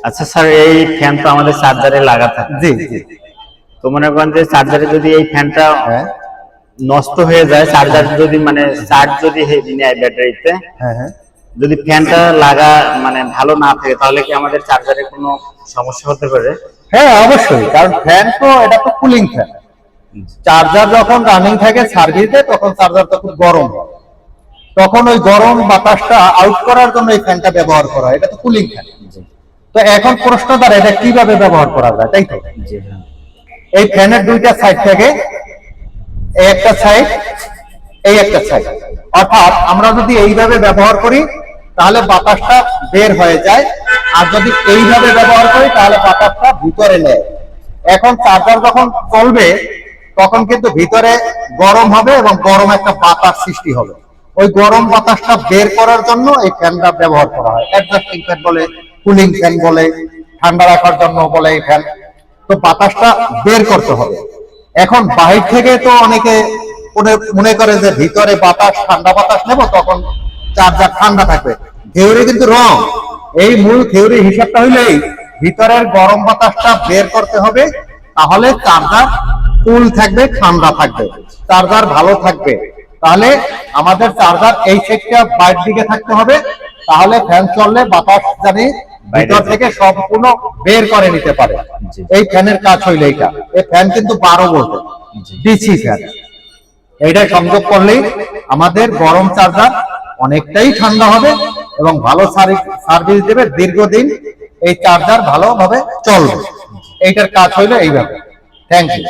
আচ্ছা স্যার, এই ফ্যান তো আমাদের চার্জারে লাগা থাকে। জি জি। তো মনে করেন যে চার্জারে যদি এই ফ্যানটা হ্যাঁ নষ্ট হয়ে যায়, চার্জার যদি মানে চার্জ যদি নেয় ব্যাটারিতে, হ্যাঁ হ্যাঁ। যদি ফ্যানটা লাগা মানে ভালো না থাকে, তাহলে কি আমাদের চার্জারে কোনো সমস্যা হতে পারে? হ্যাঁ অবশ্যই, কারণ ফ্যান তো এটা তো কুলিং ফ্যান। চার্জার যখন রানিং থাকে সার্ভিসে, তখন চার্জারটা খুব গরম হয়, তখন ওই গরম বাতাসটা আউট করার জন্য এই ফ্যানটা ব্যবহার করা হয়। এটা তো কুলিং ফ্যান। তো এখন প্রশ্ন দ্বারা এটা কিভাবে ব্যবহার করা যায়, তাই তো? এই ফ্যানের দুইটা সাইড থাকে, এই একটা সাইড, এই একটা সাইড। অর্থাৎ আমরা যদি এইভাবে ব্যবহার করি তাহলে বাতাসটা বের হয়ে যায়, আর যদি এইভাবে ব্যবহার করি তাহলে বাতাসটা ভিতরে নেয়। এখন চার্জার যখন চলবে তখন কিন্তু ভিতরে গরম হবে এবং গরম একটা বাতাস সৃষ্টি হবে। ওই গরম বাতাসটা বের করার জন্য এই ফ্যানটা ব্যবহার করা হয়। অ্যাডজাস্টিং ফ্যান বলে, কুলিং ফ্যান বলে, ঠান্ডা রাখার জন্য বলে এই ফ্যান। তো বাতাসটা বের করতে হবে। এখন বাহির থেকে তো অনেকে মনে করে যে ভিতরে বাতাস, ঠান্ডা বাতাস নেব, তখন চার্জার ঠান্ডা থাকবে। থিওরি কিন্তু রং। এই মূল থিওরি হিসাবটা হইলেই ভিতরের গরম বাতাসটা বের করতে হবে, তাহলে চার্জার কুল থাকবে, ঠান্ডা থাকবে, চার্জার ভালো থাকবে। তাহলে আমাদের চার্জার এই সেটটা বাইরের দিকে থাকতে হবে, তাহলে ফ্যান চললে বাতাস জানি ভিতর থেকে সম্পূর্ণ বের করে নিতে পারে। এই ফ্যানের কাজ হইলে এইটা। এই ফ্যান কিন্তু 12 ভোল্ট ডিসি ফ্যান। এইটা সংযোগ করলেই আমাদের গরম চার্জার অনেকটাই ঠান্ডা হবে এবং ভালো সার্ভিস দেবে দীর্ঘদিন। এই চার্জার ভালোভাবে চলবে। এইটার কাজ হইলো এইভাবে। Thank you.